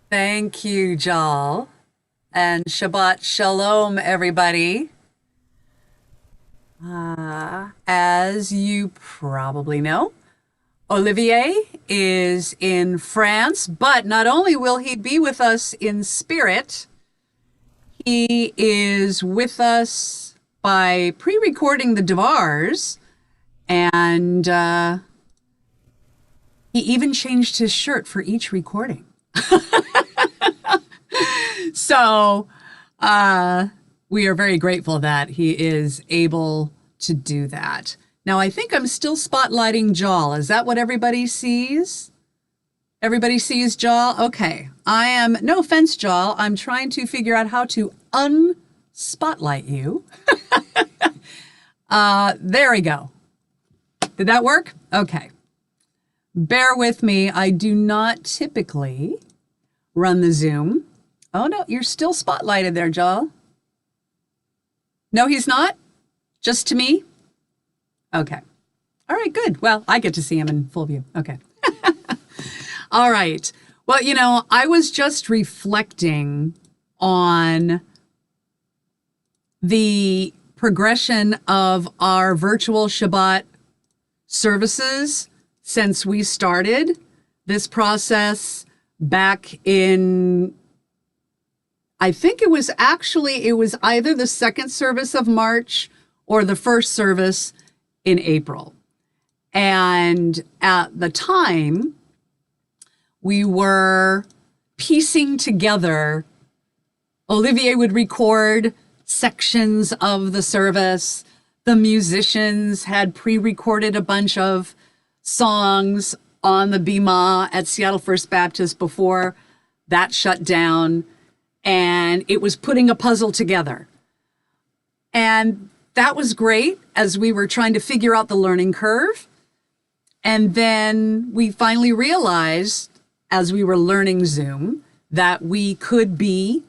Thank you, Jal. And Shabbat Shalom, everybody. As you probably know, Olivier is in France, but not only will he be with us in spirit, he is with us by pre recording the Devars, and he even changed his shirt for each recording. So we are very grateful that he is able to do that. Now, I think I'm still spotlighting Jal. Is that what everybody sees? Everybody sees Jal? Okay. I am, no offense, Jal, I'm trying to figure out how to unspotlight you. There we go. Did that work? Okay. Bear with me. I do not typically run the Zoom. Oh, no, you're still spotlighted there, Jal. No, he's not? Just to me? Okay. All right, good. Well, I get to see him in full view. Okay. All right. Well, I was just reflecting on the progression of our virtual Shabbat services since we started this process back in, I think it was either the second service of March or the first service in April. And at the time, we were piecing together. Olivier would record sections of the service. The musicians had pre-recorded a bunch of songs on the Bima at Seattle First Baptist before that shut down. And it was putting a puzzle together. And that was great as we were trying to figure out the learning curve. And then we finally realized, as we were learning Zoom, that we could be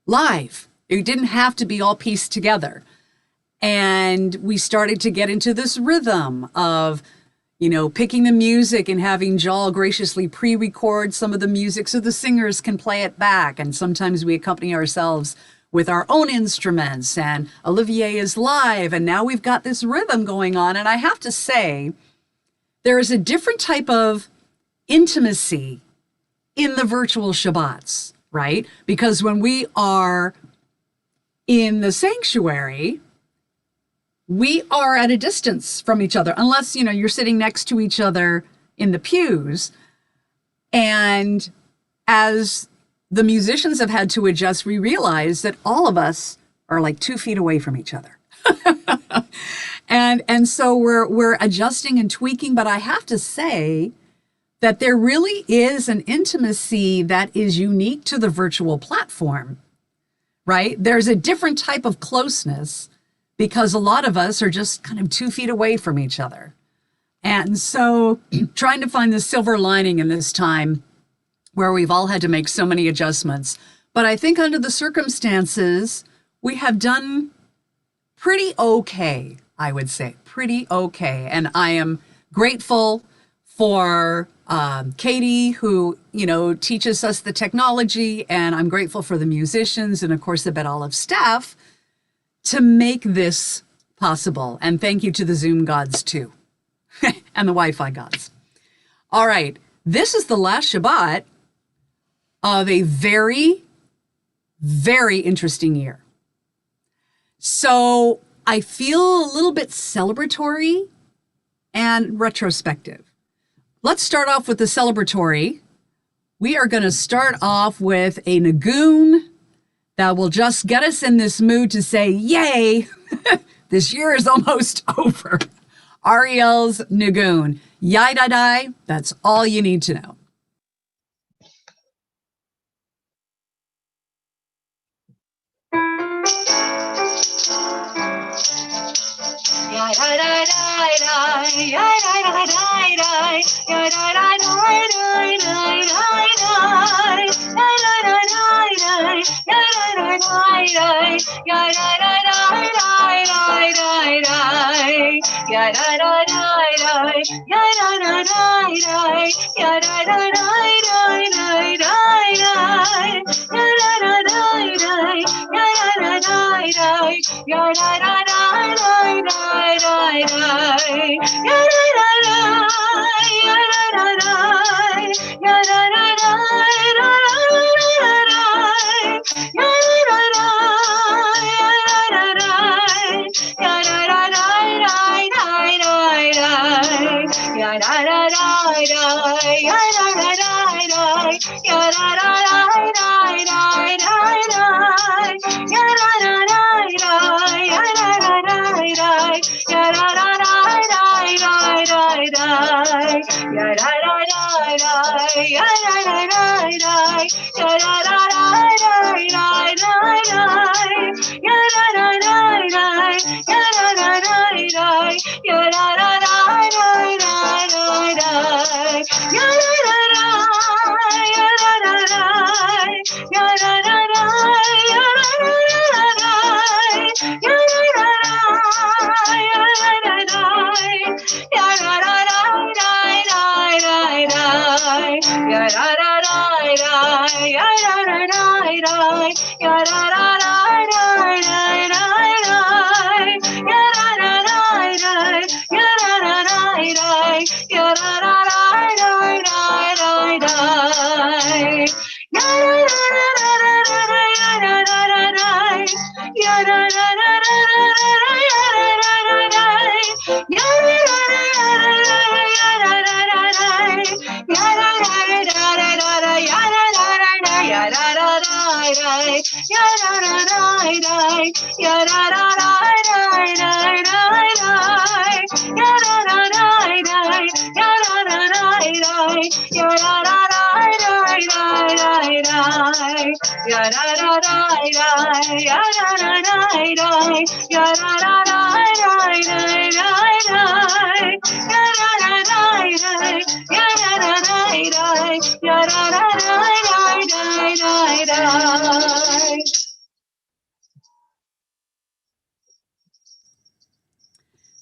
live. It didn't have to be all pieced together. And we started to get into this rhythm of, picking the music and having Jal graciously pre-record some of the music so the singers can play it back. And sometimes we accompany ourselves with our own instruments, and Olivier is live. And now we've got this rhythm going on. And I have to say, there is a different type of intimacy in the virtual Shabbats, right? Because when we are in the sanctuary, we are at a distance from each other, unless, you're sitting next to each other in the pews. And as the musicians have had to adjust, we realize that all of us are like 2 feet away from each other. and so we're adjusting and tweaking, but I have to say that there really is an intimacy that is unique to the virtual platform, right? There's a different type of closeness because a lot of us are just kind of 2 feet away from each other. And so trying to find the silver lining in this time where we've all had to make so many adjustments. But I think under the circumstances, we have done pretty okay, I would say, pretty okay. And I am grateful for Katie, who, teaches us the technology, and I'm grateful for the musicians and, of course, the Bet Olive staff to make this possible. And thank you to the Zoom gods, too, and the Wi-Fi gods. All right, this is the last Shabbat of a very, very interesting year. So I feel a little bit celebratory and retrospective. Let's start off with the celebratory. We are going to start off with a Nagoon that will just get us in this mood to say, yay, this year is almost over. Ariel's Nagoon. Yai-da-dai, that's all you need to know.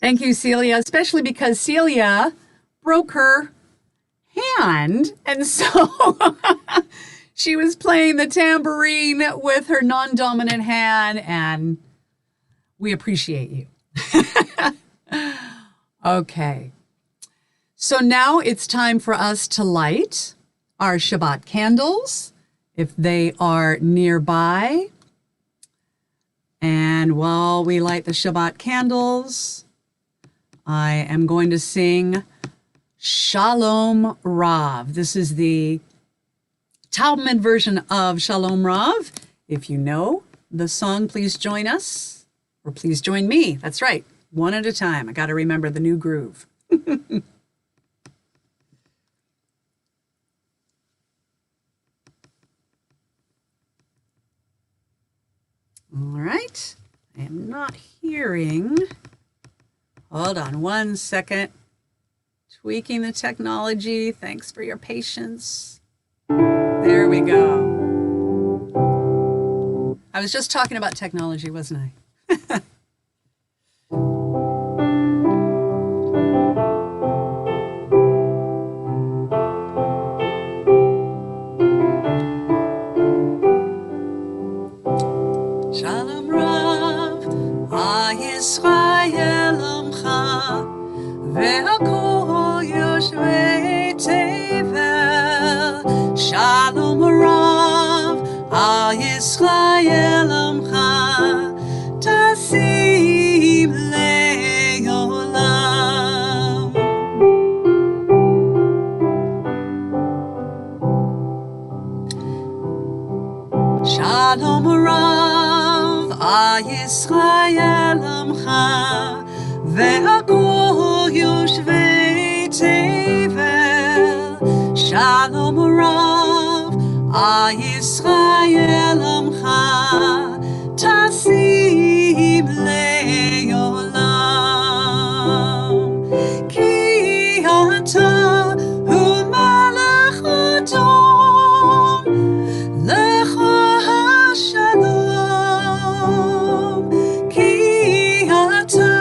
Thank you, Celia, especially because Celia broke her hand. And so she was playing the tambourine with her non-dominant hand, and we appreciate you. Okay. So now it's time for us to light our Shabbat candles, if they are nearby. And while we light the Shabbat candles, I am going to sing Shalom Rav. This is the Talmud version of Shalom Rav. If you know the song, please join us, or please join me. That's right, one at a time. I got to remember the new groove. All right, I am not hearing. Hold on one second. Tweaking the technology. Thanks for your patience. There we go. I was just talking about technology, wasn't I? Shalom Rav, Yisrael Amcha, ve'akol yoshvei tevel. Shalom Rav, Yisrael Amcha, tasim le'olam. Shalom Rav, Yisrael Amcha, ve'akol yoshvei tevel. Shalom Rav, Yisrael Amcha, tasim le'olam. Ki ata hu melech adon, lecha hashalom. Ki ata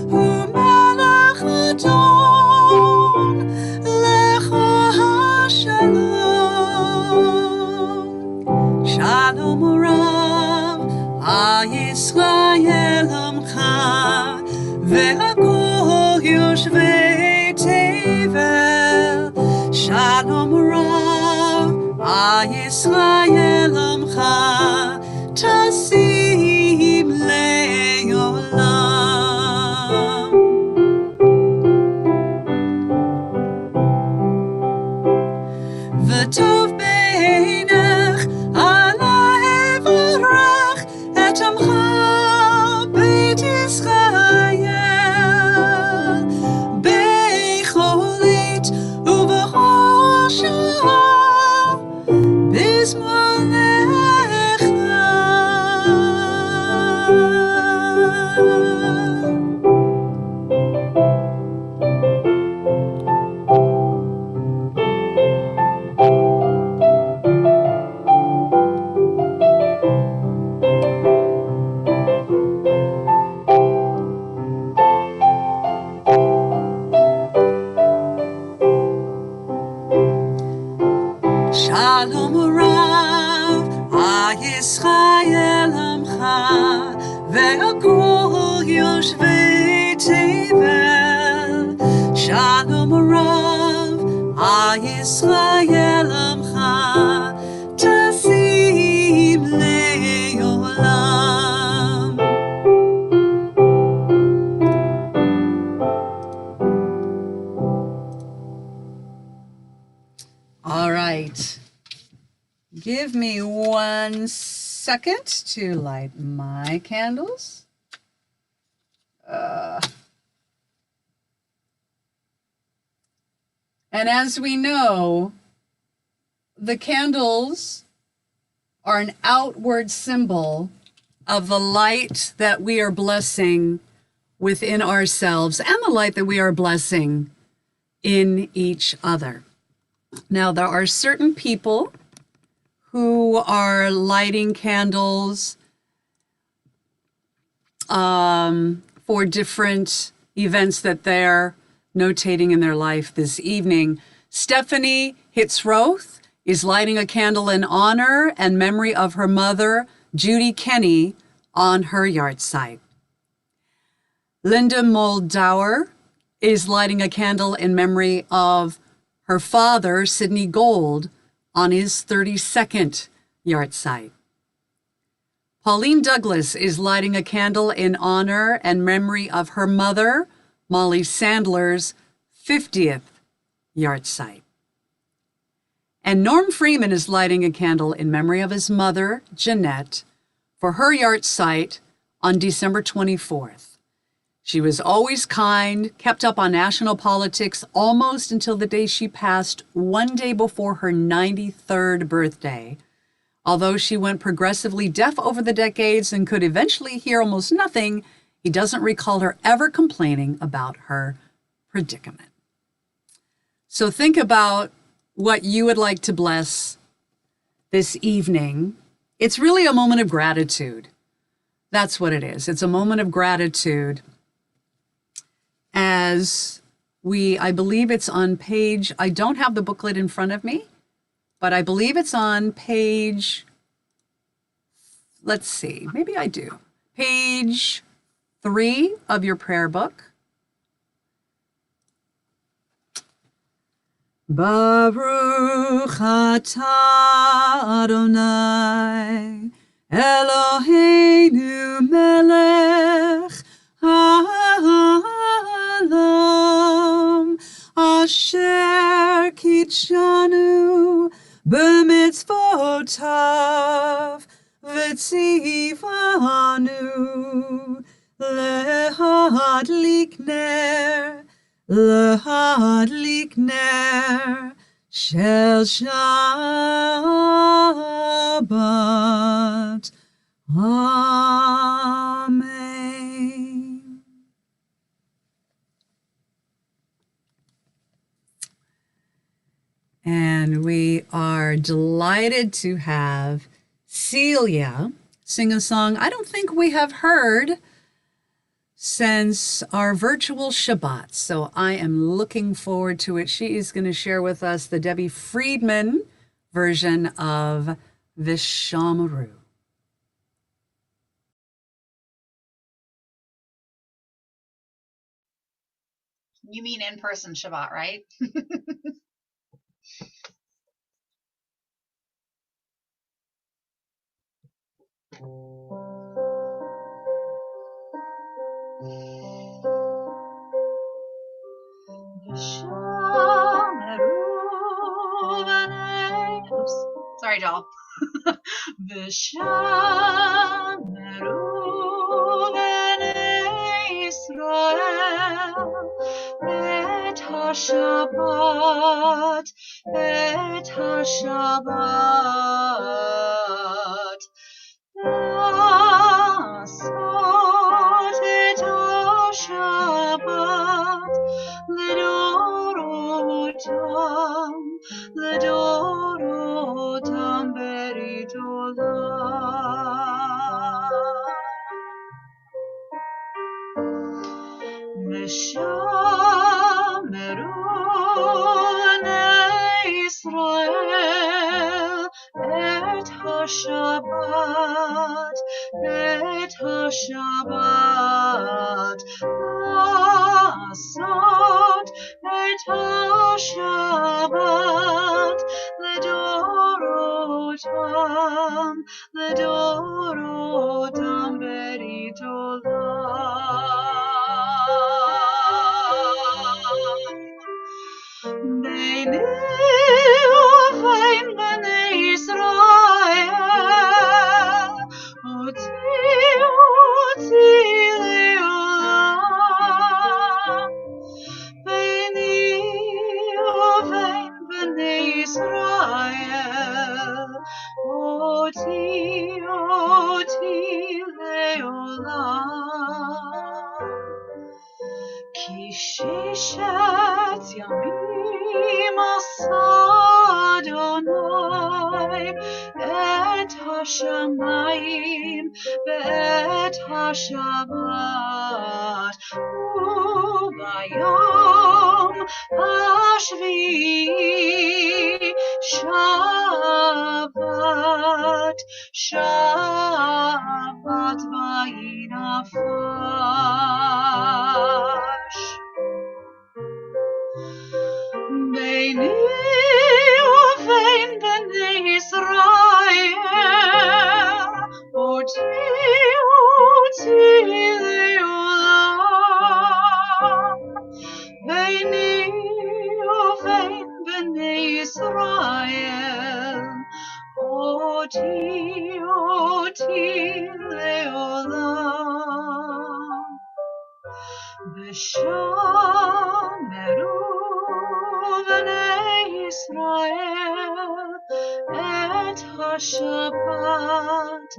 hu melech adon, lecha hashalom. ישראל עמך תשים לעולם. וטוב בעינך עלי אברך את עמך בית ישראל בכל עת ובכל שעה בזמנך לה. שלום רב ישראל עמך והכל יושבי תבל. שלום רב ישראל עמך תשים לעולם. All right. Give me 1 second to light my candles. And as we know, the candles are an outward symbol of the light that we are blessing within ourselves and the light that we are blessing in each other. Now, there are certain people who are lighting candles for different events that they're notating in their life this evening. Stephanie Hitzroth is lighting a candle in honor and memory of her mother, Judy Kenny, on her yahrzeit. Linda Moldauer is lighting a candle in memory of her father, Sidney Gold, on his 32nd yahrzeit. Pauline Douglas is lighting a candle in honor and memory of her mother, Molly Sandler's 50th yahrzeit. And Norm Freeman is lighting a candle in memory of his mother, Jeanette, for her yahrzeit on December 24th. She was always kind, kept up on national politics almost until the day she passed, one day before her 93rd birthday. Although she went progressively deaf over the decades and could eventually hear almost nothing, he doesn't recall her ever complaining about her predicament. So think about what you would like to bless this evening. It's really a moment of gratitude. That's what it is. It's a moment of gratitude. As I believe it's on page, I don't have the booklet in front of me, but I believe it's on page, let's see, maybe I do. Page 3 of your prayer book. Baruch atah Adonai Eloheinu melech Ha'olam asher kitshanu b'mitzvotav v'tzivanu lehadlik ner shel Shabbat. Amen. And we are delighted to have Celia sing a song I don't think we have heard since our virtual Shabbat. So I am looking forward to it. She is going to share with us the Debbie Friedman version of Vishamaru. You mean in-person Shabbat, right? Oops. Sorry, y'all. V'shameru b'nei Yisrael et HaShabbat, et HaShabbat. לעשות את השבת לדורותם, לדורותם ברית עולם. ושמרו בני ישראל את השבת, את השבת, לעשות את השבת לדורותם, לדורותם ברית עולם. ביני ובין בני ישראל אותי לעולם. ביני ובין בני ישראל אותי לעולם. כי ששת ימים עשה אדוני את השמיים ואת השבת, וביום השביעי שבת, שבת וינפש. ביני ובין בני ישראל אותי לעולם. ביני ובין בני ישראל אותי לעולם. ושמרו בני ישראל את השבת,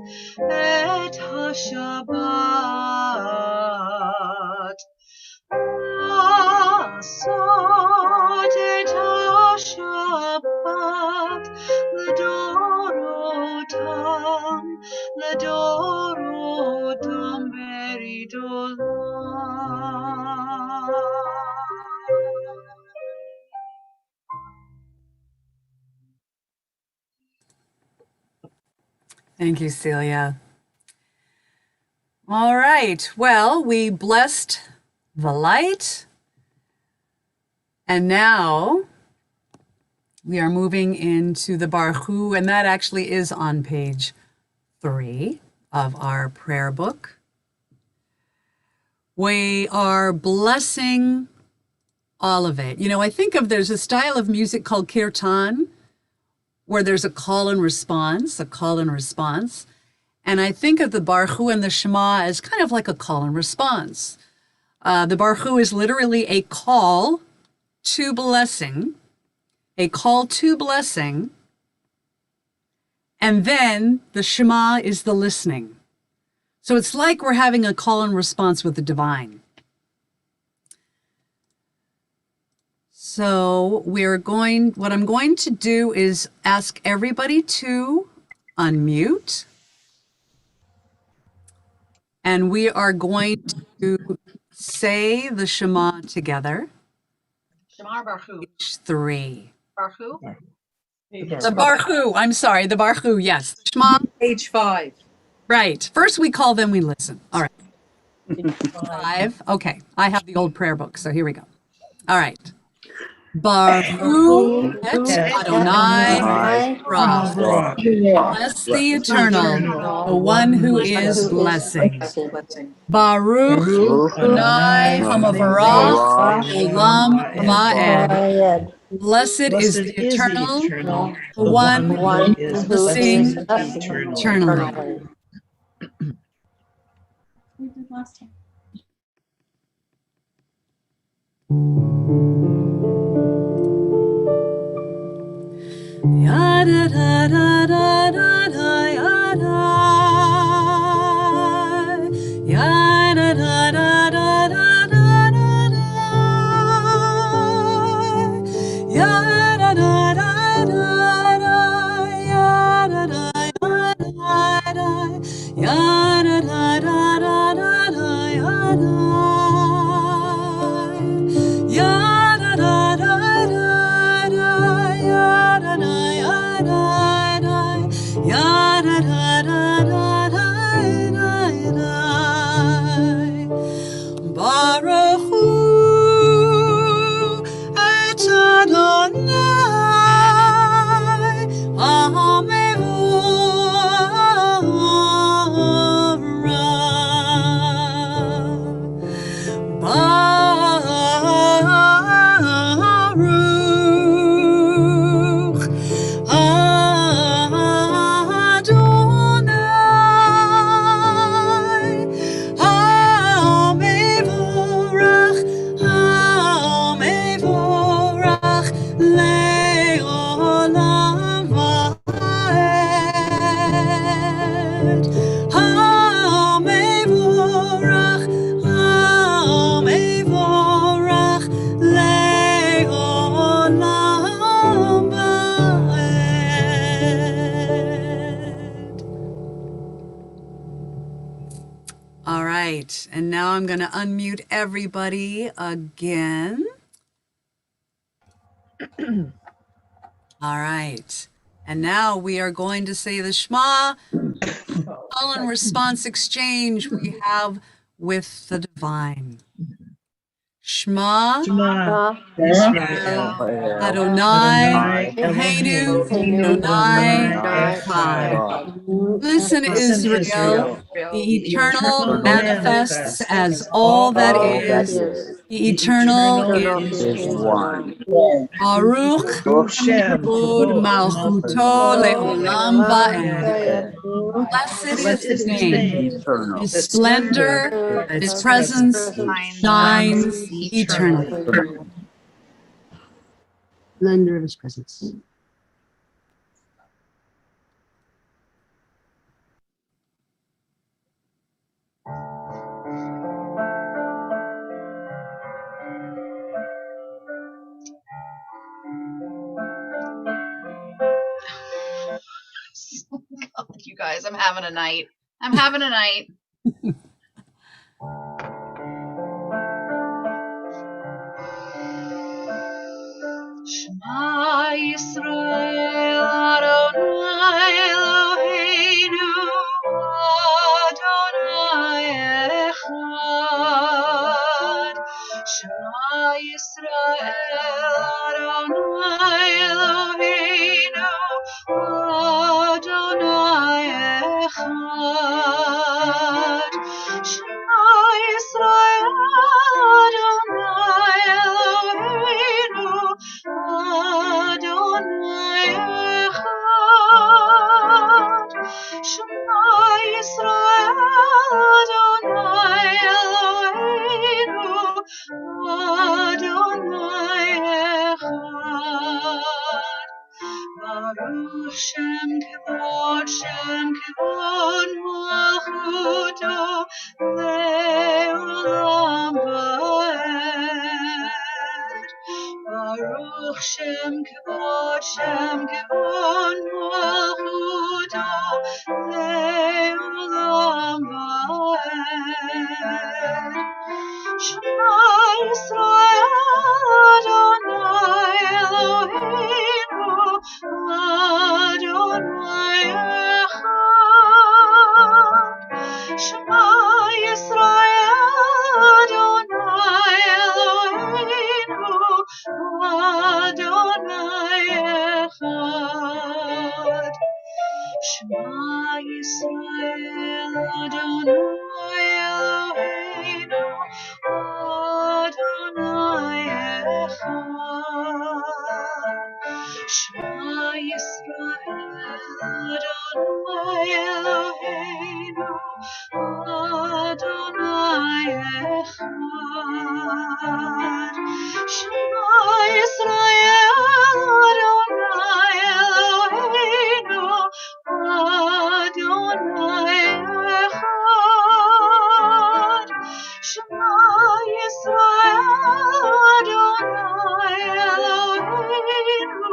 את השבת, לעשות את השבת לדורותם, לדורותם ברית עולם. Thank you, Celia. All right. Well, we blessed the light. And now we are moving into the Baruch Hu, and that actually is on page 3 of our prayer book. We are blessing all of it. You know, I think there's a style of music called kirtan, where there's a call and response, And I think of the Baruch Hu and the Shema as kind of like a call and response. The Baruch Hu is literally a call to blessing, and then the Shema is the listening. So it's like we're having a call and response with the divine. So what I'm going to do is ask everybody to unmute. And we are going to say the Shema together. Shema or Baruch Hu? Page 3. Baruch Hu? The Baruch Hu, I'm sorry, the Baruch Hu, yes. Shema. Page 5. Right. First we call, then we listen. All right. 5. Okay. I have the old prayer book, so here we go. All right. Baruch et Adonai Ra. Bless the Eternal, the one who is blessing. Baruch Adonai Hamavarach Olam Va'ed. Blessed is the Eternal, the one who is blessing eternally. Yada da da da da da yada. Yada da da da da da da. Yada da da da da. Yada da da da da. Yada da da da da da yada. Yada da da da da. Yada da da da. Yada da da da da da. Baruch hu et Adonai Hamevorach. Baruch Adonai Hamevorach, Hamevorach le'olam va'ed. Hamevorach, Hamevorach le'olam va'ed. All right, and now I'm going to unmute everybody again. All right, and now we are going to say the Shema, call and response exchange we have with the divine. Shema Yisrael Adonai Eloheinu Adonai Echad. Listen, Israel, the eternal manifests as all that is. The eternal is one. Baruch Kavod Malchuto Le'olam Va'ed. Blessed is his name. His splendor, his presence shines eternally. Splendor of his presence. God, you guys, I'm having a night. I'm having a night. Shema Yisrael Adonai Eloheinu Adonai Echad. Shema Yisrael Adonai Eloheinu Adonai Echad. Shema Yisrael Adonai Eloheinu Adonai Echad. Shema Yisrael Adonai Eloheinu Adonai Echad. Baruch Shem Kevod Malchuto Le'olam Va'ed. Baruch Shem Kevod Malchuto Le'olam Va'ed. Shema Yisrael Adonai Eloheinu Adonai Echad. Shema Yisrael Adonai Eloheinu Adonai Eloheinu, Adonai Echad. Shema Yisrael, Adonai Eloheinu, Adonai Echad. Shema Yisrael, Adonai Eloheinu, Adonai Echad. Shema Yisrael, Adonai Eloheinu,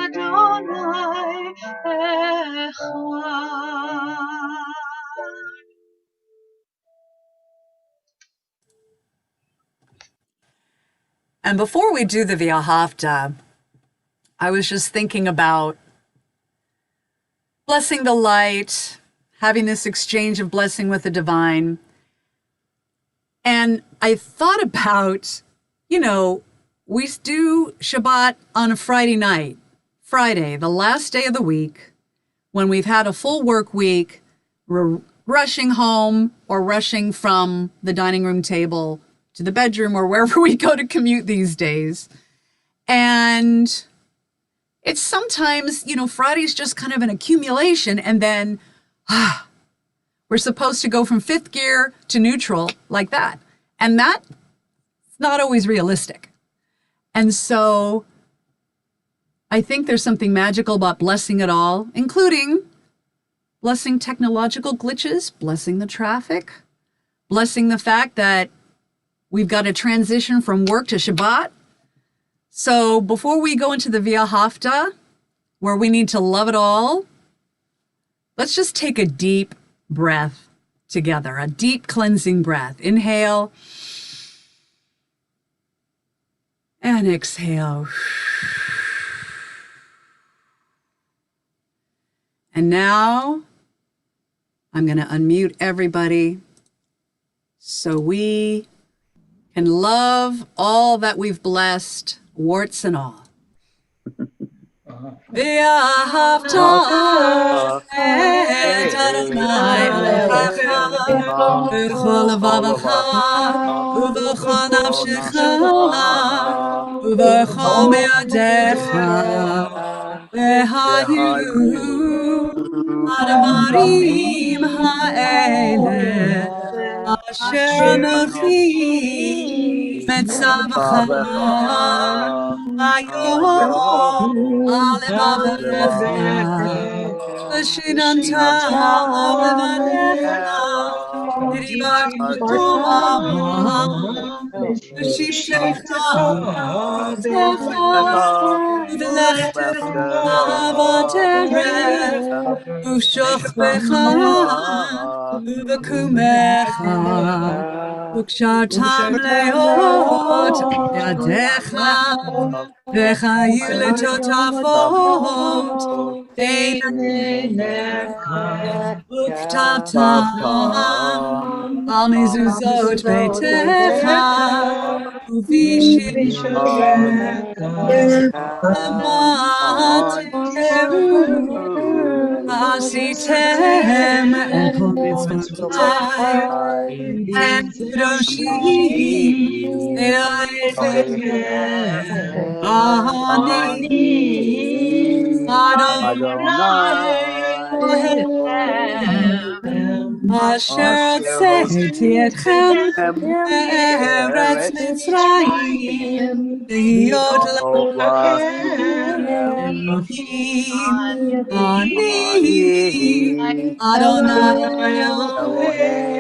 Adonai Echad. And before we do the V'ahavta, I was just thinking about blessing the light, having this exchange of blessing with the divine. And I thought about, we do Shabbat on a Friday night, Friday, the last day of the week, when we've had a full work week, we're rushing home or rushing from the dining room table to the bedroom or wherever we go to commute these days. And it's sometimes, Friday's just kind of an accumulation, and then we're supposed to go from fifth gear to neutral like that. And that's not always realistic. And so I think there's something magical about blessing it all, including blessing technological glitches, blessing the traffic, blessing the fact that we've got to transition from work to Shabbat. So before we go into the V'ahavta, where we need to love it all, let's just take a deep breath together, a deep cleansing breath. Inhale and exhale. And now I'm going to unmute everybody so we can love all that we've blessed, warts and all. V'ahavta et Adonai Elohecha b'chol levavecha u'b'chol nafshecha u'b'chol me'adecha v'hayu הדברים האלה אשר אנוכי מצווך היום על לבבך ושיננת לבבך ודיברת תורה ושבתך ובלכתך בדרך ושוכבך ובקומך וקשרתם לאות ידיך וחיו לטוטפות בין עיניך וכתבתם על מזוזות ביתך ובשמך עשיתם את כל מצוותיי קדושים אלוהיכם אני אדוני אלוהיכם אשר הוצאתי אתכם מארץ מצרים להיות לכם אלוהים אני אדוני אלוהיכם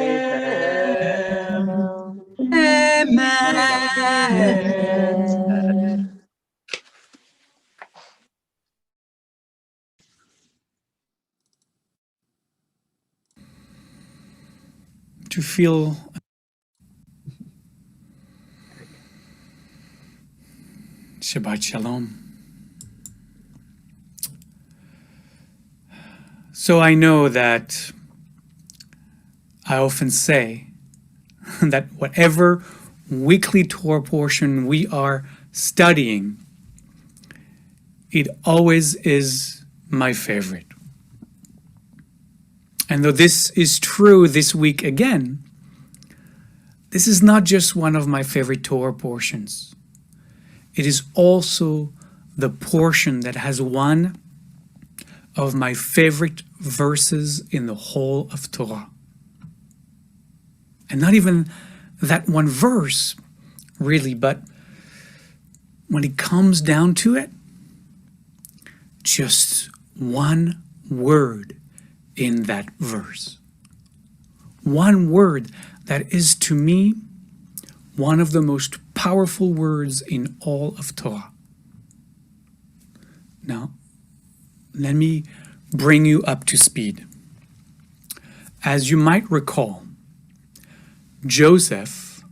אמן. To feel Shabbat Shalom. So I know that I often say that whatever weekly Torah portion we are studying, it always is my favorite. And though this is true this week again, this is not just one of my favorite Torah portions. It is also the portion that has one of my favorite verses in the whole of Torah. And not even that one verse, really, but when it comes down to it, just one word in that verse. One word that is to me one of the most powerful words in all of Torah. Now, let me bring you up to speed. As you might recall, Joseph,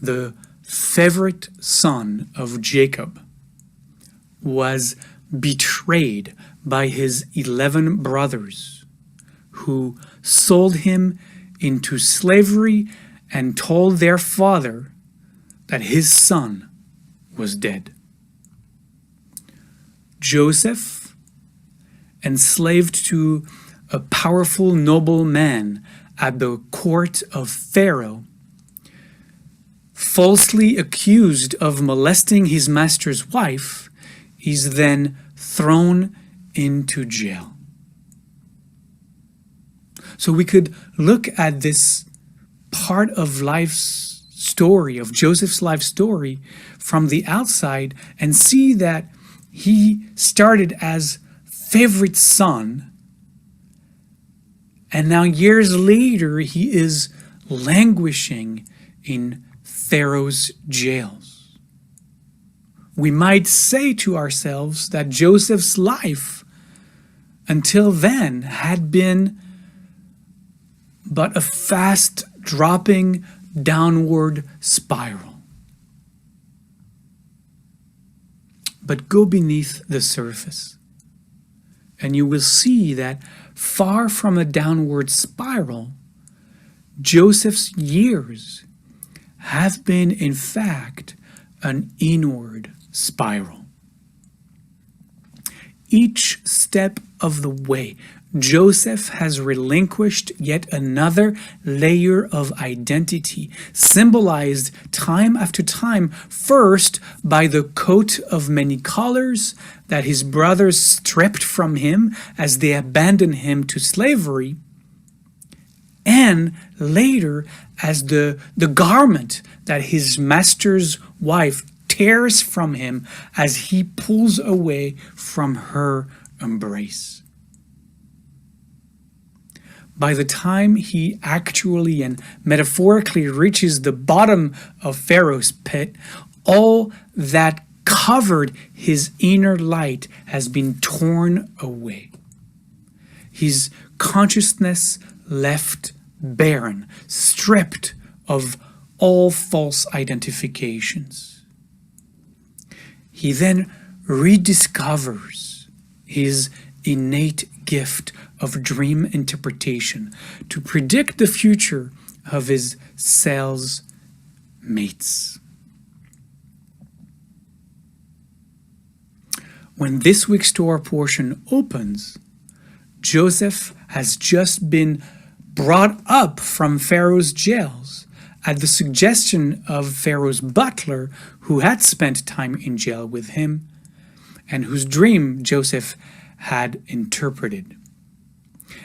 the favorite son of Jacob, was betrayed by his 11 brothers, who sold him into slavery and told their father that his son was dead. Joseph, enslaved to a powerful noble man at the court of Pharaoh, falsely accused of molesting his master's wife, is then thrown into jail. So we could look at this part of life's story, of Joseph's life story, from the outside and see that he started as favorite son, and now years later he is languishing in Pharaoh's jails. We might say to ourselves that Joseph's life until then had been but a fast dropping downward spiral. But go beneath the surface, and you will see that far from a downward spiral, Joseph's years have been, in fact, an inward spiral. Each step of the way, Joseph has relinquished yet another layer of identity, symbolized time after time, first by the coat of many colors that his brothers stripped from him as they abandoned him to slavery, and later as the garment that his master's wife tears from him as he pulls away from her embrace. By the time he actually and metaphorically reaches the bottom of Pharaoh's pit, all that covered his inner light has been torn away. His consciousness left barren, stripped of all false identifications. He then rediscovers his innate gift of dream interpretation to predict the future of his sales mates. When this week's Torah portion opens, Joseph has just been brought up from Pharaoh's jails at the suggestion of Pharaoh's butler, who had spent time in jail with him and whose dream Joseph had interpreted.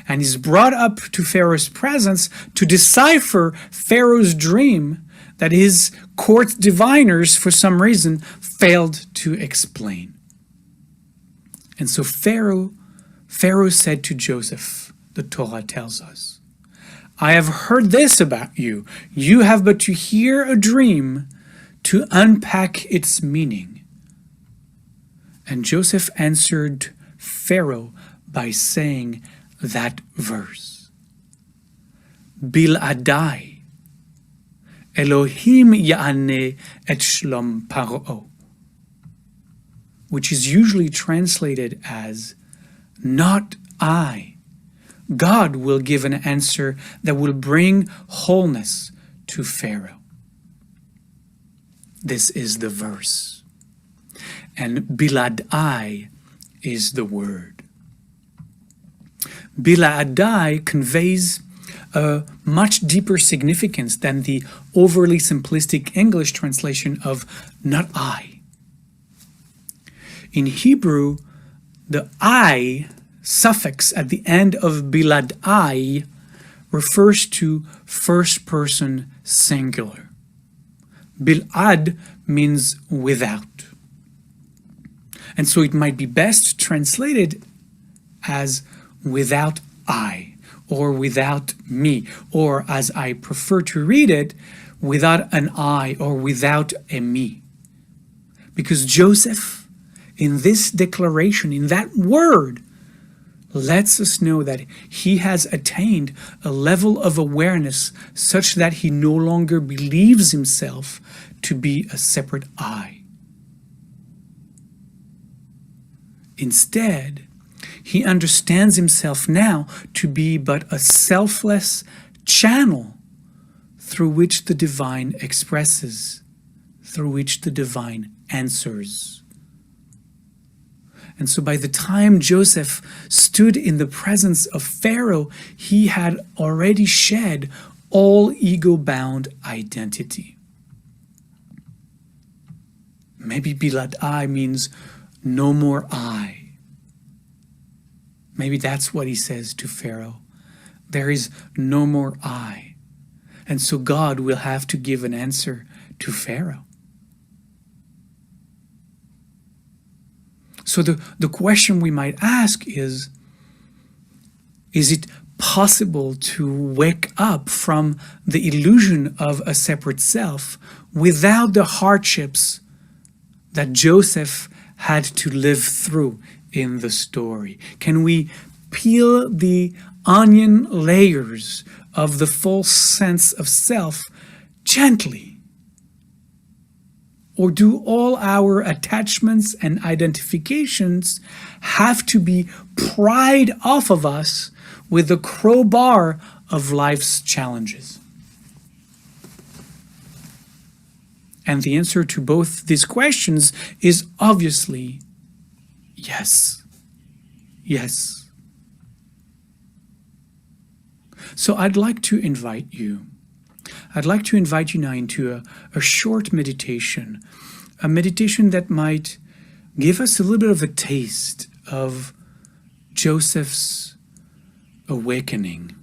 And he's brought up to Pharaoh's presence to decipher Pharaoh's dream that his court diviners, for some reason, failed to explain. And so Pharaoh said to Joseph, the Torah tells us, "I have heard this about you. You have but to hear a dream to unpack its meaning." And Joseph answered Pharaoh by saying that verse, "Biladai, Elohim ya'aneh et shlom paro," which is usually translated as, "Not I. God will give an answer that will bring wholeness to Pharaoh." This is the verse. And biladai is the word. Bila'adai conveys a much deeper significance than the overly simplistic English translation of not I. In Hebrew, the I suffix at the end of Biladai refers to first person singular. Bil'ad means without. And so it might be best translated as without I, or without me, or as I prefer to read it, without an I or without a me. Because Joseph, in this declaration, in that word, lets us know that he has attained a level of awareness such that he no longer believes himself to be a separate I. Instead, he understands himself now to be but a selfless channel through which the divine expresses, through which the divine answers. And so by the time Joseph stood in the presence of Pharaoh, he had already shed all ego-bound identity. Maybe Biladai means no more I. Maybe that's what he says to Pharaoh. There is no more I. And so God will have to give an answer to Pharaoh. So the question we might ask is it possible to wake up from the illusion of a separate self without the hardships that Joseph had to live through in the story? Can we peel the onion layers of the false sense of self gently? Or do all our attachments and identifications have to be pried off of us with the crowbar of life's challenges? And the answer to both these questions is obviously yes. Yes. So I'd like to invite you now into a short meditation, a meditation that might give us a little bit of a taste of Joseph's awakening.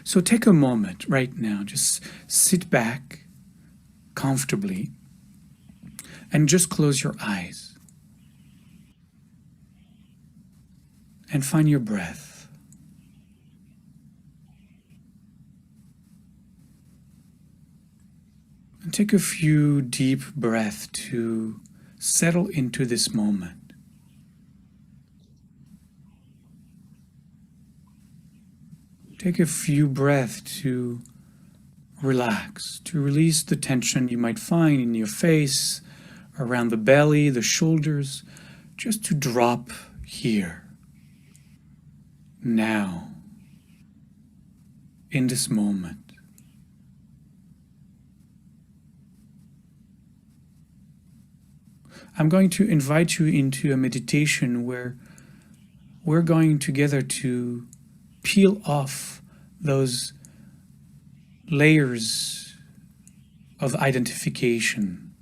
So take a moment right now, just sit back comfortably and just close your eyes and find your breath. And take a few deep breaths to settle into this moment. Take a few breaths to relax, to release the tension you might find in your face, around the belly, the shoulders, just to drop here, now, in this moment. I'm going to invite you into a meditation where we're going together to peel off those layers of identification,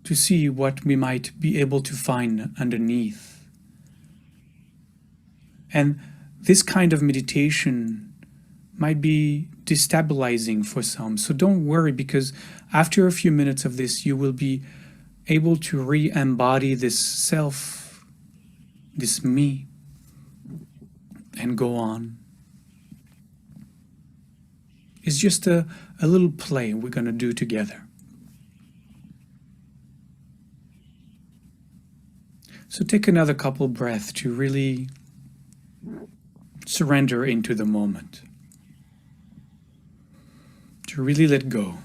to see what we might be able to find underneath. And this kind of meditation might be destabilizing for some. So don't worry, because after a few minutes of this, you will be able to re-embody this self, this me, and go on. It's just a little play we're going to do together. So take another couple breaths to really surrender into the moment, to really let go.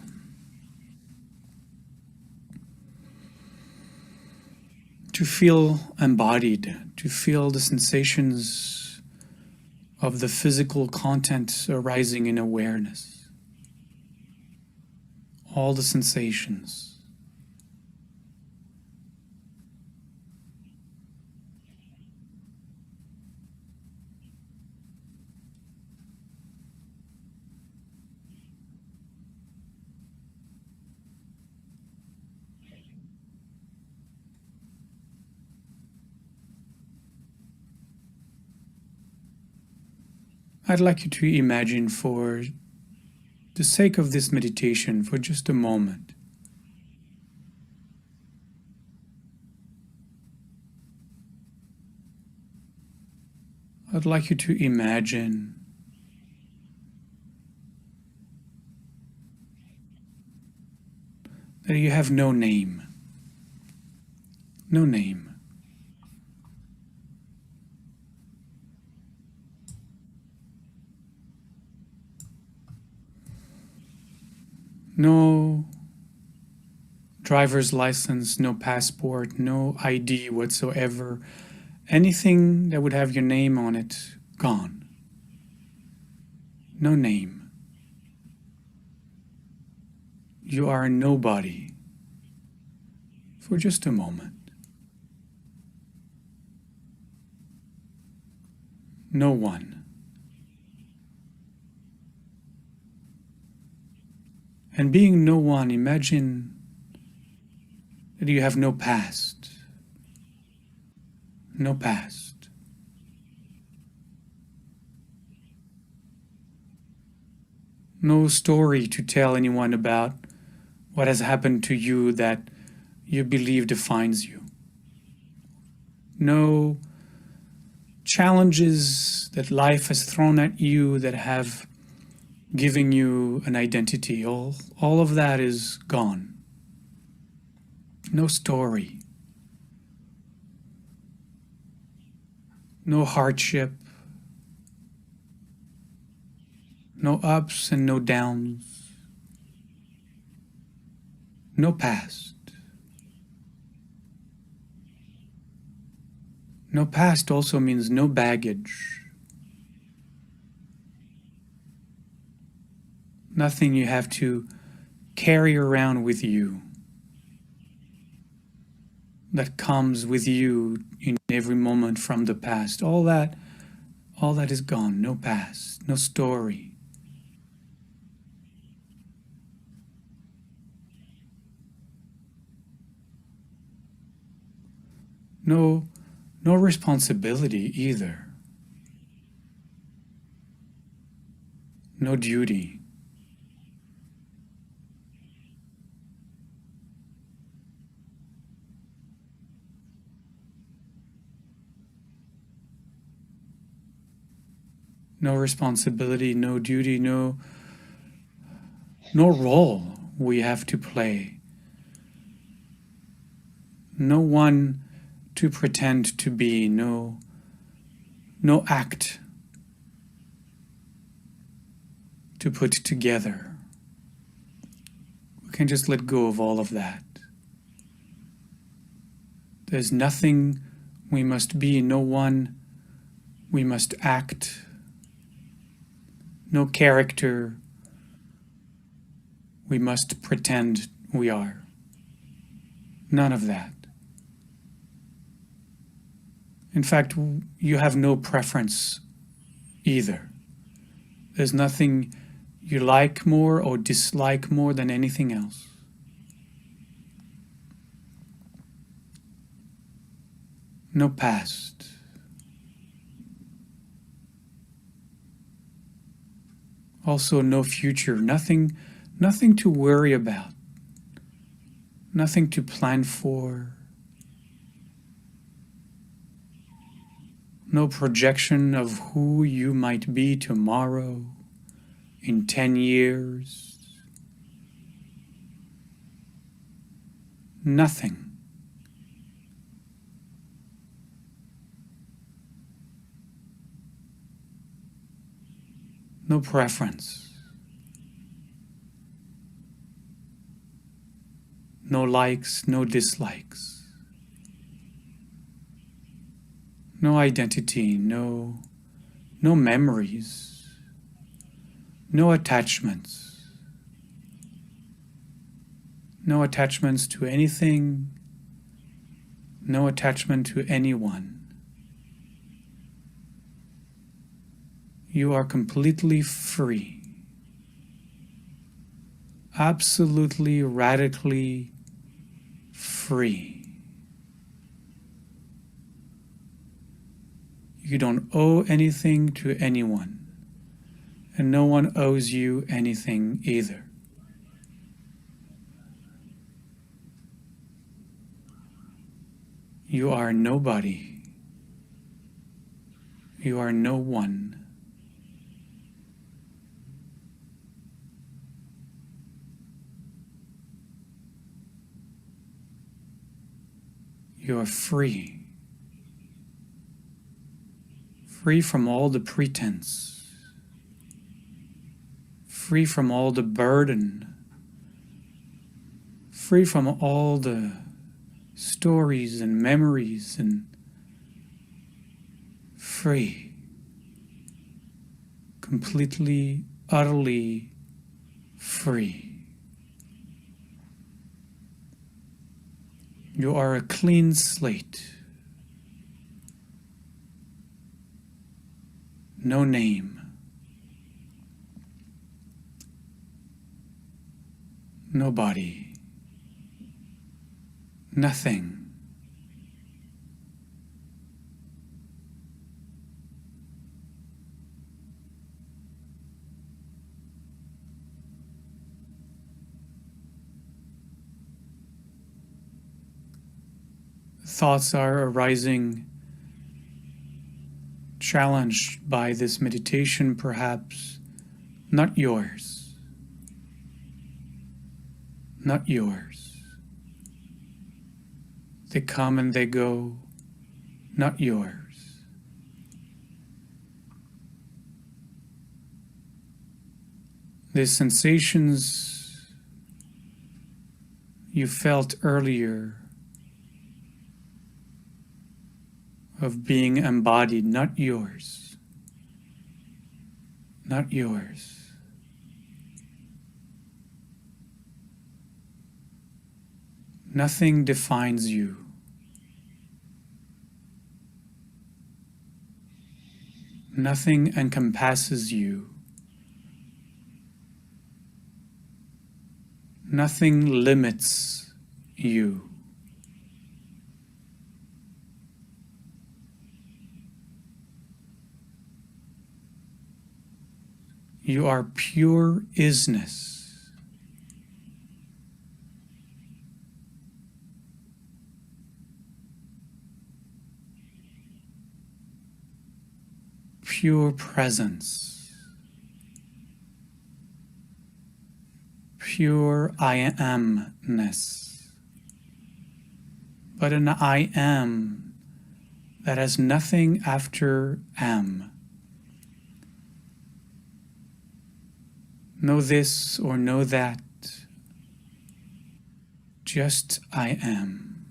To feel embodied, to feel the sensations of the physical content arising in awareness. All the sensations. I'd like you to imagine, for the sake of this meditation, for just a moment, I'd like you to imagine that you have no name. No name. No driver's license, no passport, no ID whatsoever. Anything that would have your name on it, gone. No name. You are a nobody for just a moment. No one. And being no one, imagine that you have no past. No past. No story to tell anyone about what has happened to you that you believe defines you. No challenges that life has thrown at you that have given you an identity. All of that is gone. No story. No hardship. No ups and no downs. No past. No past also means no baggage. Nothing you have to carry around with you that comes with you in every moment from the past. All that is gone. No past, no story. No responsibility either. No duty. No responsibility, no duty, no role we have to play. No one to pretend to be, no act to put together. We can just let go of all of that. There's nothing we must be, no one we must act, no character we must pretend we are. None of that. In fact, you have no preference either. There's nothing you like more or dislike more than anything else. No past. Also no future, nothing to worry about, nothing to plan for, no projection of who you might be tomorrow, in 10 years. Nothing. No preference. No likes, no dislikes. No identity, no memories, no attachments. No attachments to anything, no attachment to anyone. You are completely free. Absolutely, radically free. You don't owe anything to anyone. And no one owes you anything either. You are nobody. You are no one. You are free. Free from all the pretense. Free from all the burden. Free from all the stories and memories, and free. Completely, utterly free. You are a clean slate. No name. Nobody. Nothing. Thoughts are arising, challenged by this meditation, perhaps. Not yours. Not yours. They come and they go. Not yours. The sensations you felt earlier of being embodied, not yours. Not yours. Nothing defines you. Nothing encompasses you. Nothing limits you. You are pure isness. Pure presence. Pure I amness. But an I am that has nothing after am. No this or no that. Just I am.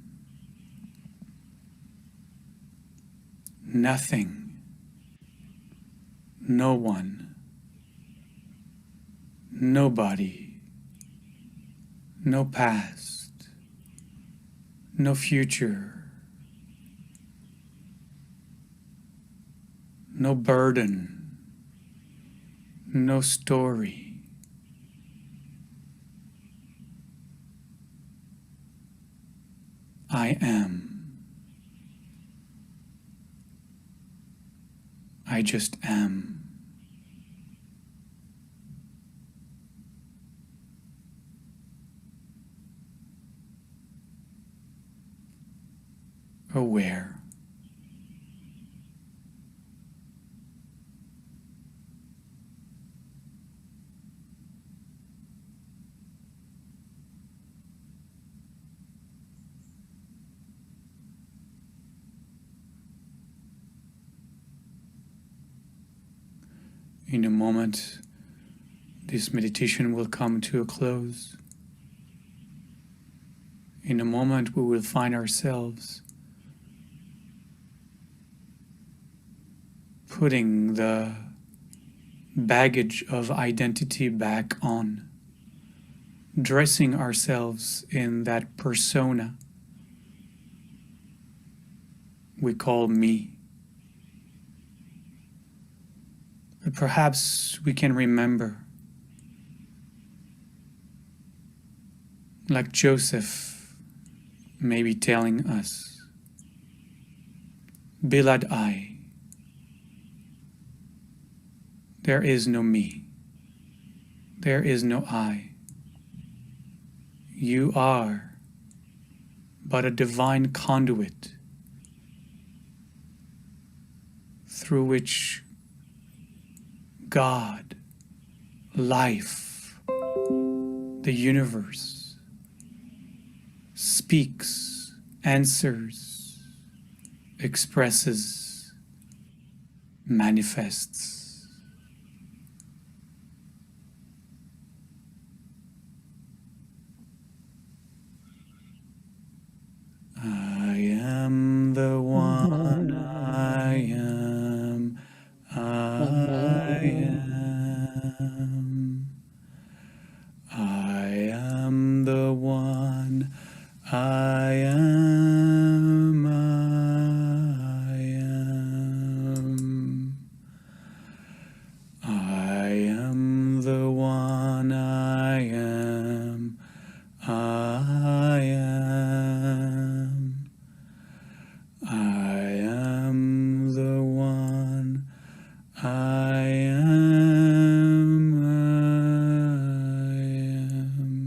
Nothing. No one. Nobody. No past. No future. No burden. No story. I am. I just am. Aware. In a moment, this meditation will come to a close. In a moment, we will find ourselves putting the baggage of identity back on, dressing ourselves in that persona we call me. But perhaps we can remember, like Joseph may be telling us, Bilad I. There is no me. There is no I. You are but a divine conduit through which God, life, the universe, speaks, answers, expresses, manifests. I am the one I am. I am. I am the one I am. I am. I am the one I am. I am. I am the one I am. I am.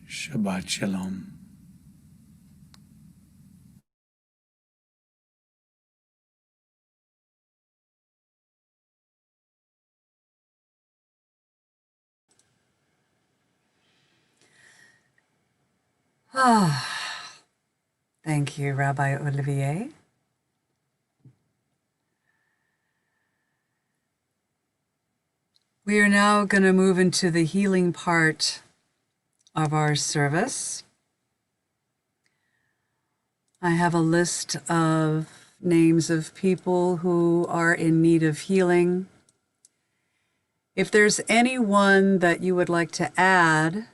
Shabbat Shalom. Thank you, Rabbi Olivier. We are now going to move into the healing part of our service. I have a list of names of people who are in need of healing. If there's anyone that you would like to add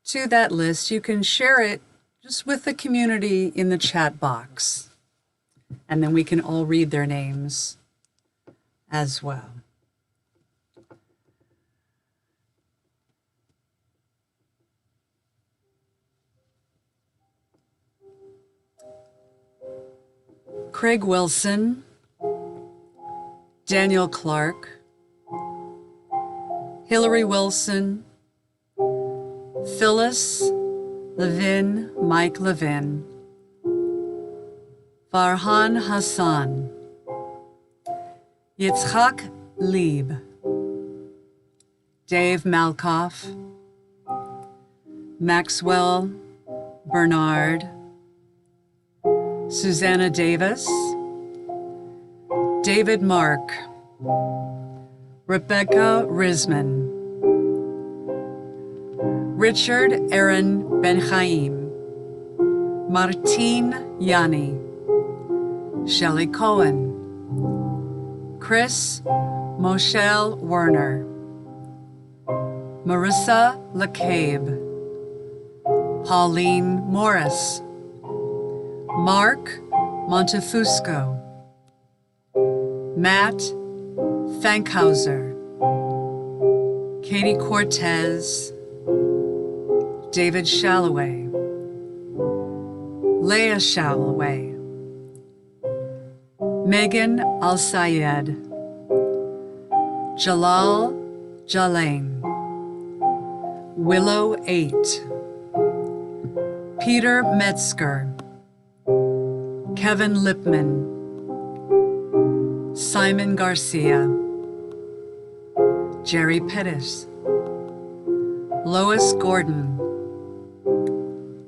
to that list, you can share it just with the community in the chat box. And then we can all read their names as well. Craig Wilson, Daniel Clark, Hillary Wilson, Phyllis Levin, Mike Levin, Farhan Hassan, Yitzhak Lieb, Dave Malkoff, Maxwell Bernard, Susanna Davis, David Mark, Rebecca Risman, Richard Aaron Ben-Chaim, Martine Yanni, Shelley Cohen, Chris Moshel Werner, Marissa LeCabe, Pauline Morris, Mark Montefusco, Matt Fankhauser, Katie Cortez, David Shalloway, Leah Shalloway, Megan Al-Sayed, Jalal Jalain, Willow 8, Peter Metzger, Kevin Lipman, Simon Garcia, Jerry Pettis, Lois Gordon,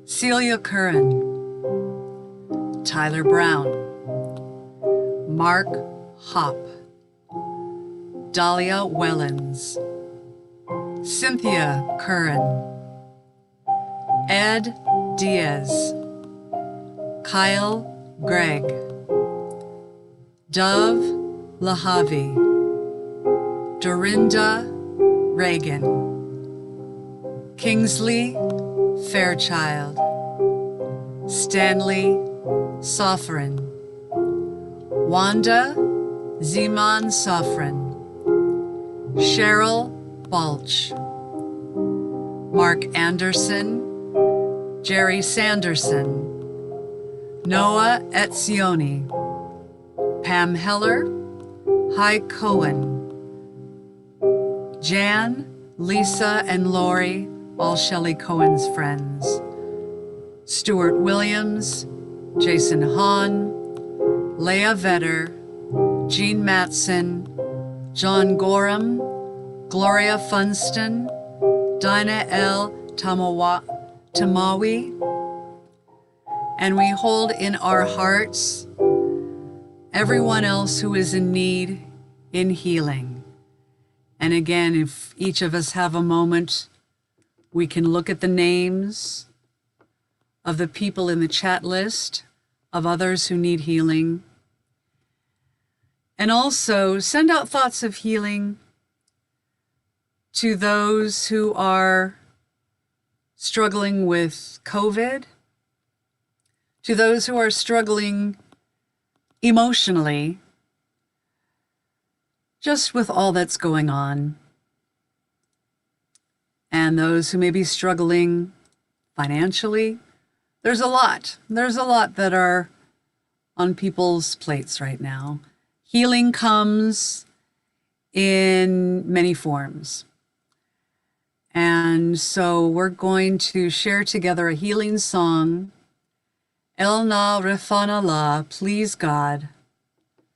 Celia Curran, Tyler Brown, Mark Hopp, Dahlia Wellens, Cynthia Curran, Ed Diaz, Kyle Gregg, Dove Lahavi, Dorinda Reagan, Kingsley Fairchild, Stanley Sofrin, Wanda Zeman Sofrin, Cheryl Balch, Mark Anderson, Jerry Sanderson, Noah Etzioni, Pam Heller, Hi Cohen, Jan, Lisa, and Lori, all Shelley Cohen's friends. Stuart Williams, Jason Hahn, Leah Vetter, Jean Matson, John Gorham, Gloria Funston, Dinah L. Tamawi, and we hold in our hearts everyone else who is in need in healing. And again, if each of us have a moment, we can look at the names of the people in the chat list of others who need healing. And also send out thoughts of healing to those who are struggling with COVID, to those who are struggling emotionally, just with all that's going on, and those who may be struggling financially. There's a lot that are on people's plates right now. Healing comes in many forms. And so we're going to share together a healing song. El na refana la, please God,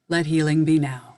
let healing be now.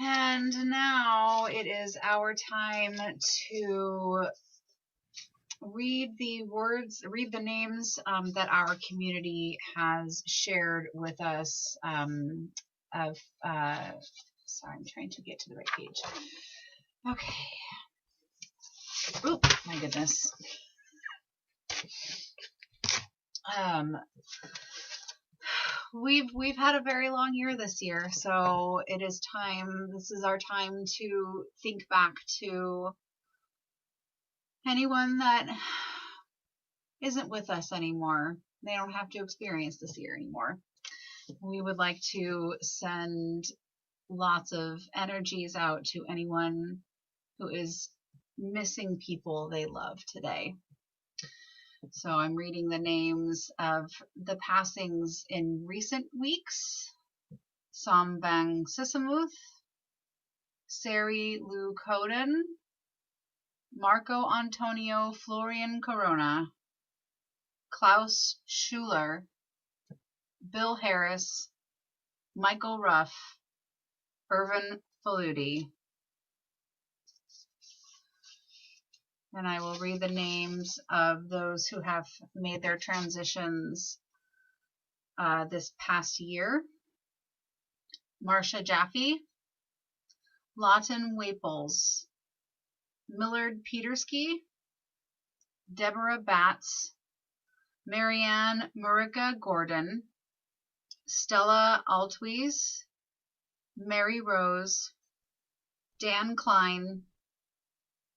And now it is our time to read the words, read the names that our community has shared with us. Sorry, I'm trying to get to the right page. Okay. Oh my goodness. We've had a very long year this year, so it is time. This is our time to think back to anyone that isn't with us anymore. They don't have to experience this year anymore. We would like to send lots of energies out to anyone who is missing people they love today. So I'm reading the names of the passings in recent weeks. Sambang Sisamuth, Sari Lou Coden, Marco Antonio Florian Corona, Klaus Schuler, Bill Harris, Michael Ruff, Irvin Faludi. And I will read the names of those who have made their transitions this past year. Marcia Jaffe, Lawton Waples, Millard Petersky, Deborah Batts, Marianne Murica Gordon, Stella Altwies, Mary Rose, Dan Klein,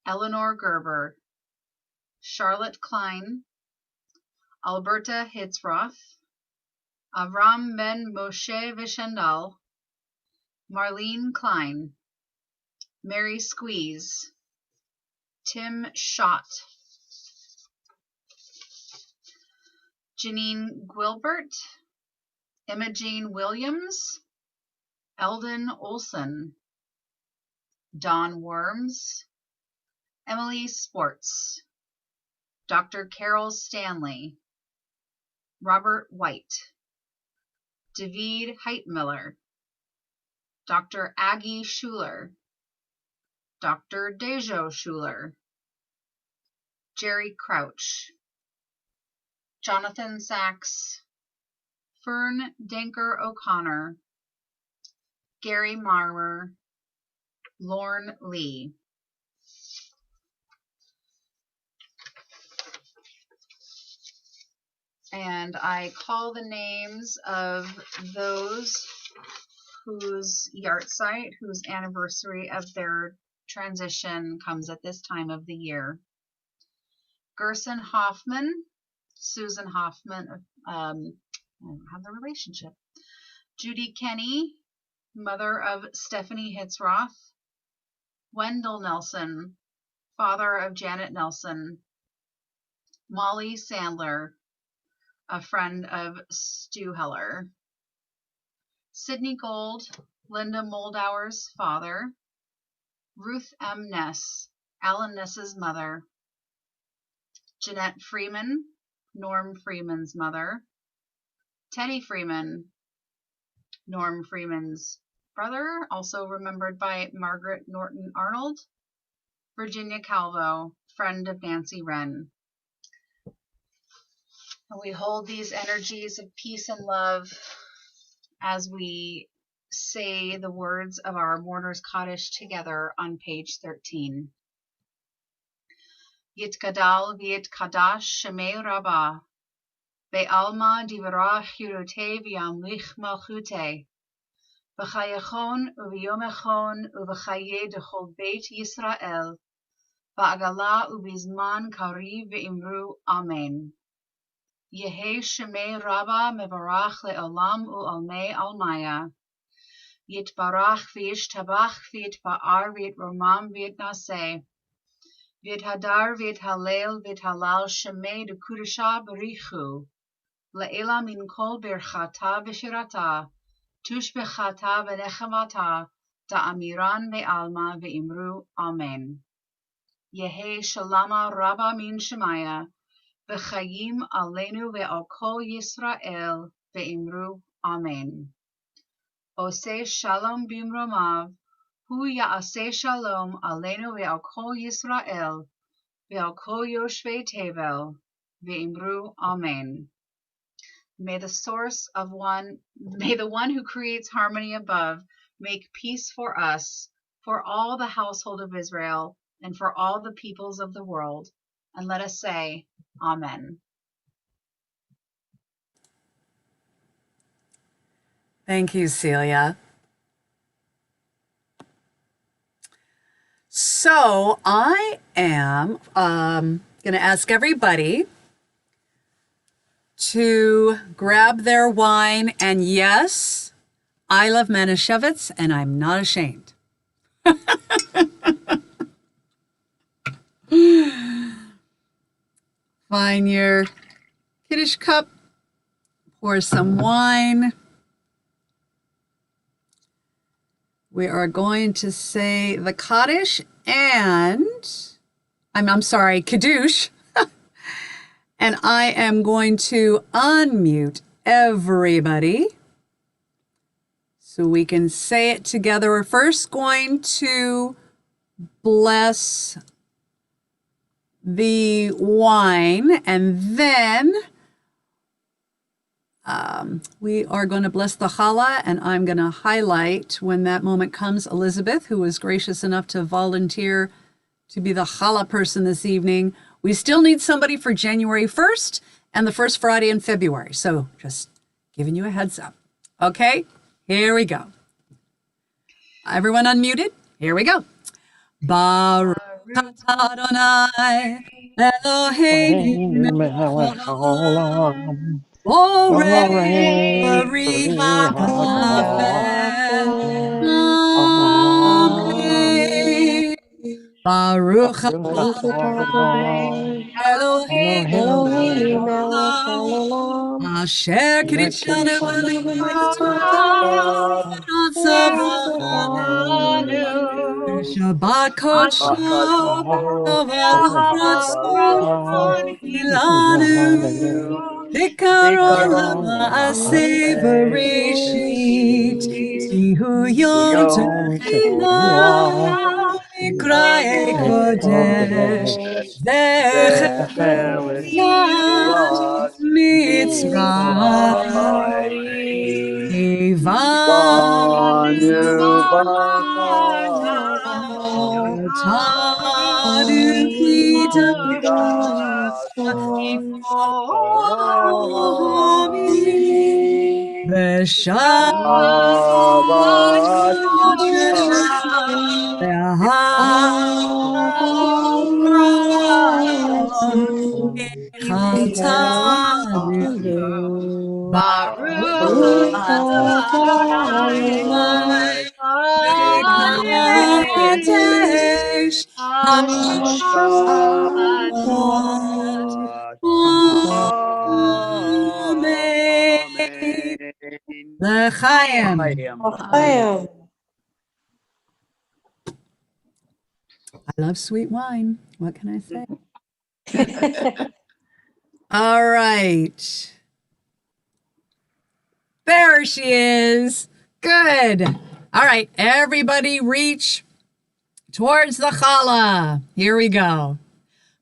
Eleanor Gerber, Charlotte Klein, Alberta Hitzroth, Avram Ben Moshe Vishendal, Marlene Klein, Mary Squeeze, Tim Schott, Janine Gwilbert, Imogene Williams, Eldon Olson, Don Worms, Emily Sports, Dr. Carol Stanley, Robert White, David Heitmiller, Dr. Aggie Schuler, Dr. Dejo Schuler, Jerry Crouch, Jonathan Sachs, Fern Denker O'Connor, Gary Marmer, Lorne Lee. And I call the names of those whose yahrzeit, whose anniversary of their transition comes at this time of the year. Gerson Hoffman, Susan Hoffman, I don't have the relationship. Judy Kenny, mother of Stephanie Hitzroth. Wendell Nelson, father of Janet Nelson. Molly Sandler, a friend of Stu Heller. Sidney Gold, Linda Moldauer's father. Ruth M. Ness, Alan Ness's mother. Jeanette Freeman, Norm Freeman's mother. Teddy Freeman, Norm Freeman's brother, also remembered by Margaret Norton Arnold. Virginia Calvo, friend of Nancy Wren. And we hold these energies of peace and love as we say the words of our Mourner's Kaddish together on page 13. Yitgadal v'yitkadash shemei Rabbah, be'alma divrah hirutei v'yamlich malchutei, v'chayachon u'v'yomechon u'v'chaye dechol beit Yisrael, v'agala u'bizman kariv v'imru Amen. Yehe shemei Rabbah mevarach le'olam u'almei almaya. Yitbarach v'yishtabach v'yitba'ar v'yitromam v'yitnaseh. V'yithadar v'yithalel v'yithalal shemei dekudesha barichu. Le'ela min kol birchata v'shirata. Tushbechata v'nechamata. Da'amiran ve'alma ve'imru Amen. Yehe shalama Rabbah min shemaya. V'chayim aleinu ve'al kol Yisrael ve'imru Amen. Oseh shalom bimromav, hu ya'aseh shalom aleinu ve'al kol Yisrael, ve'al kol yoshvei tevel, ve'imru Amen. May the one who creates harmony above, make peace for us, for all the household of Israel, and for all the peoples of the world. And let us say, Amen. Thank you, Celia. So I am going to ask everybody to grab their wine. And yes, I love Manischewitz, and I'm not ashamed. Find your Kiddush cup, pour some wine. We are going to say the Kaddish and, I'm sorry, Kiddush. And I am going to unmute everybody so we can say it together. We're first going to bless the wine, and then we are going to bless the challah, and I'm going to highlight when that moment comes Elizabeth, who was gracious enough to volunteer to be the challah person this evening. We still need somebody for January 1st and the first Friday in February. So just giving you a heads up. Okay, here we go. Everyone unmuted? Here we go. Baruch Adonai Eloheinu melech haolam borei bari hafel. Amen. Baruch Adonai Eloheinu melech haolam asher kiddushanu Anu, Shabbat kodesh ilanu Zikaron ha'aseh bereshit Tihu yom tefillah Mikra'e kodesh Zecher Yad Mitzrayim Evan Tanu Kitami Veshabbat Chatanu Baruch Adonai Mekadesh Hashabbat. Amen. L'chaim. I love sweet wine. What can I say? All right. There she is. Good. All right, everybody reach towards the challah. Here we go.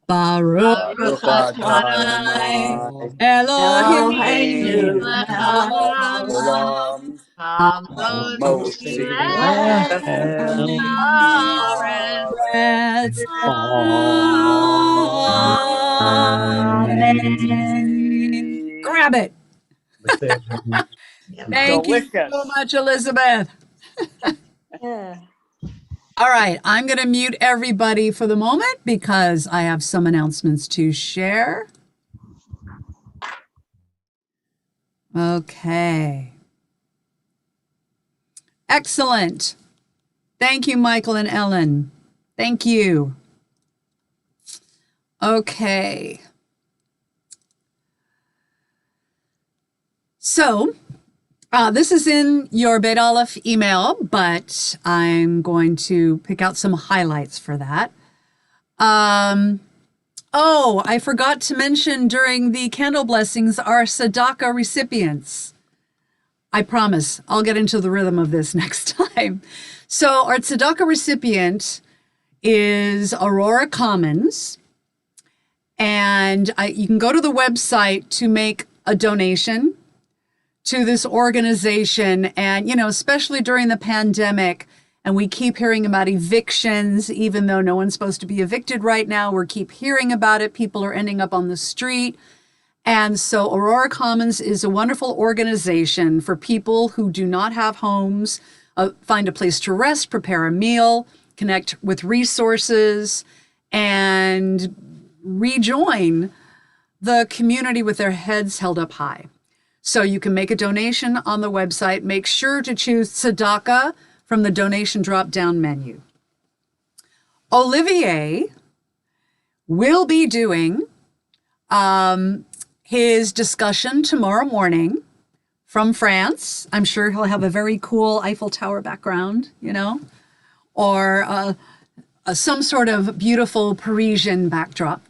Baruch Adonai Eloheinu melech haolam Motzi haaretz. Amen. Grab it. Thank you so much, Elizabeth. All right, I'm going to mute everybody for the moment because I have some announcements to share. Okay. Excellent. Thank you, Michael and Ellen. Thank you. Okay. So, this is in your Beit Aleph email, but I'm going to pick out some highlights for that. Oh, I forgot to mention during the candle blessings our tzedakah recipients. I promise I'll get into the rhythm of this next time. So our tzedakah recipient is Aurora Commons, and you can go to the website to make a donation to this organization. And, you know, especially during the pandemic, and we keep hearing about evictions, even though no one's supposed to be evicted right now. We keep hearing about it. People are ending up on the street. And so Aurora Commons is a wonderful organization for people who do not have homes, find a place to rest, prepare a meal, connect with resources, and rejoin the community with their heads held up high. So you can make a donation on the website. Make sure to choose tzedakah from the donation drop-down menu. Olivier will be doing his discussion tomorrow morning from France. I'm sure he'll have a very cool Eiffel Tower background, or some sort of beautiful Parisian backdrop.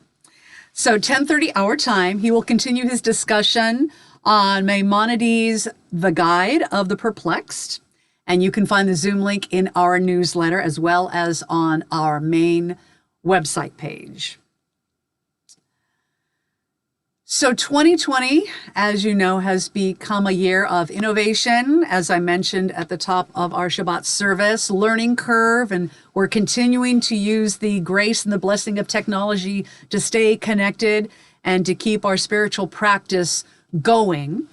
So 10:30 our time, he will continue his discussion on Maimonides, the Guide of the Perplexed. And you can find the Zoom link in our newsletter as well as on our main website page. So 2020, as you know, has become a year of innovation, as I mentioned at the top of our Shabbat service, learning curve, and we're continuing to use the grace and the blessing of technology to stay connected and to keep our spiritual practice going.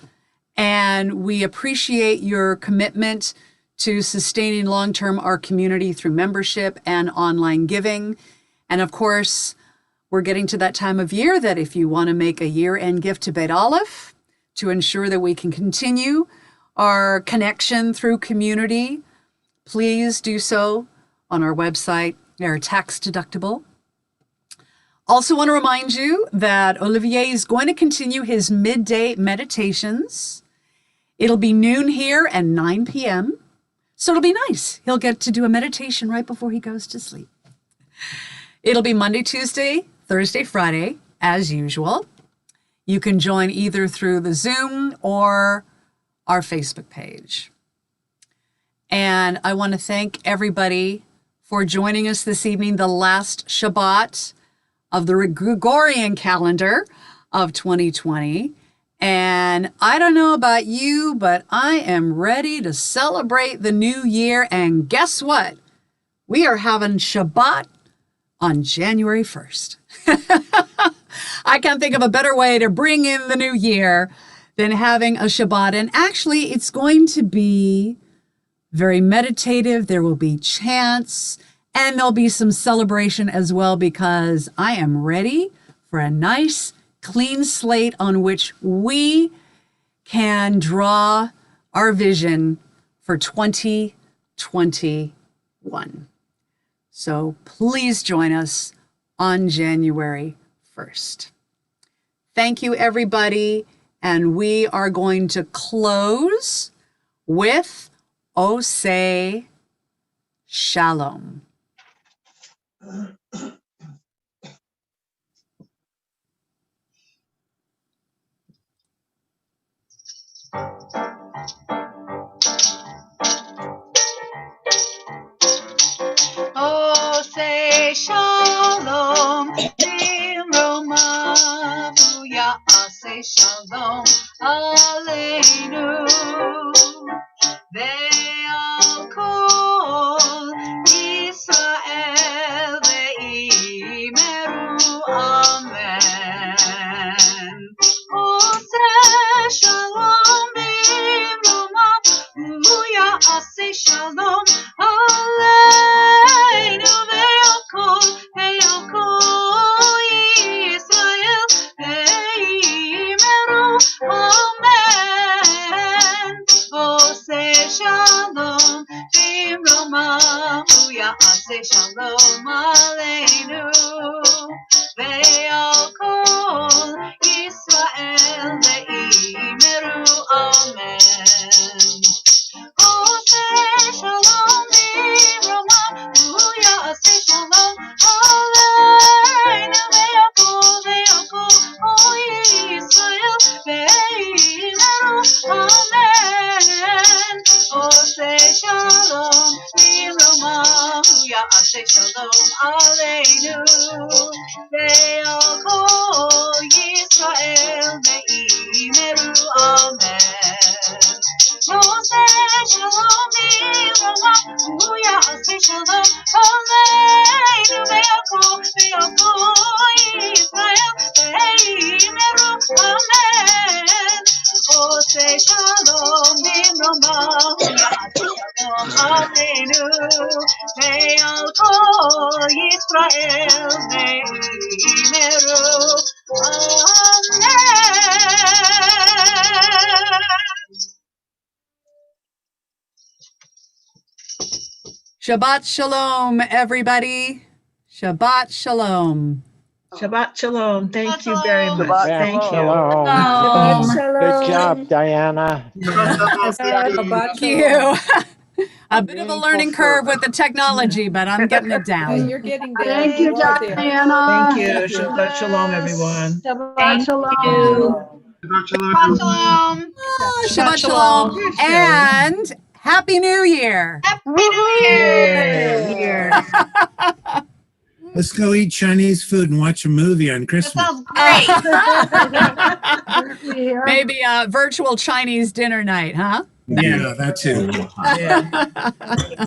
And we appreciate your commitment to sustaining long-term our community through membership and online giving. And of course, we're getting to that time of year that if you want to make a year-end gift to Beit Aleph to ensure that we can continue our connection through community, please do so on our website. They're tax deductible. Also want to remind you that Olivier is going to continue his midday meditations. It'll be noon here and 9 p.m. So it'll be nice. He'll get to do a meditation right before he goes to sleep. It'll be Monday, Tuesday, Thursday, Friday, as usual. You can join either through the Zoom or our Facebook page. And I want to thank everybody for joining us this evening, the last Shabbat of the Gregorian calendar of 2020. And I don't know about you, but I am ready to celebrate the new year. And guess what? We are having Shabbat on January 1st. I can't think of a better way to bring in the new year than having a Shabbat. And actually, it's going to be very meditative. There will be chants and there'll be some celebration as well, because I am ready for a nice, clean slate on which we can draw our vision for 2021. So please join us on January 1st. Thank you, everybody. And we are going to close with Oseh Shalom. Oseh Shalom, Bimromavu Ya'aseh Shalom Aleinu, Ve'al Kol Yisrael Ve'imeru Amen. Oseh Shalom, Bimromavu Ya'aseh Shalom Aleinu, Ve'al Kol Yisrael Ve'imeru Amen. Oseh Shalom, Bimromavu Ya'aseh Shalom Aleinu, Ve'al Kol Yisrael Ve'imeru Amen. Oseh Shalom, Bimromavu Ya'aseh Shalom Aleinu, Ve'al Kol Yisrael Ve'imeru Amen. Oseh Shalom, Bimromavu Ya'aseh Shalom Aleinu, Ve'al Kol Yisrael Ve'imeru Amen. Oseh Shalom, Bimromavu Ya'aseh Shalom Aleinu, Ve'al Kol Yisrael Ve'imeru Amen. Oseh Shalom, Bimromavu Ya'aseh Shalom Aleinu, Ve'al Kol Yisrael Ve'imeru Amen. Shabbat Shalom, everybody. Shabbat Shalom. Shabbat shalom. Thank Shabbat you very shalom. much. Shabbat Thank you. shalom. Good job, Diana. Thank you. A bit of a learning curve with the technology, but I'm getting it down. You're getting there. Thank you, We're there. Diana. Thank you. Shabbat shalom, everyone. Shabbat shalom. Shabbat shalom. Shabbat shalom and Happy New Year. Happy New Year. Here. Let's go eat Chinese food and watch a movie on That Christmas. sounds great. Maybe a virtual Chinese dinner night, huh? Yeah, that too. Yeah.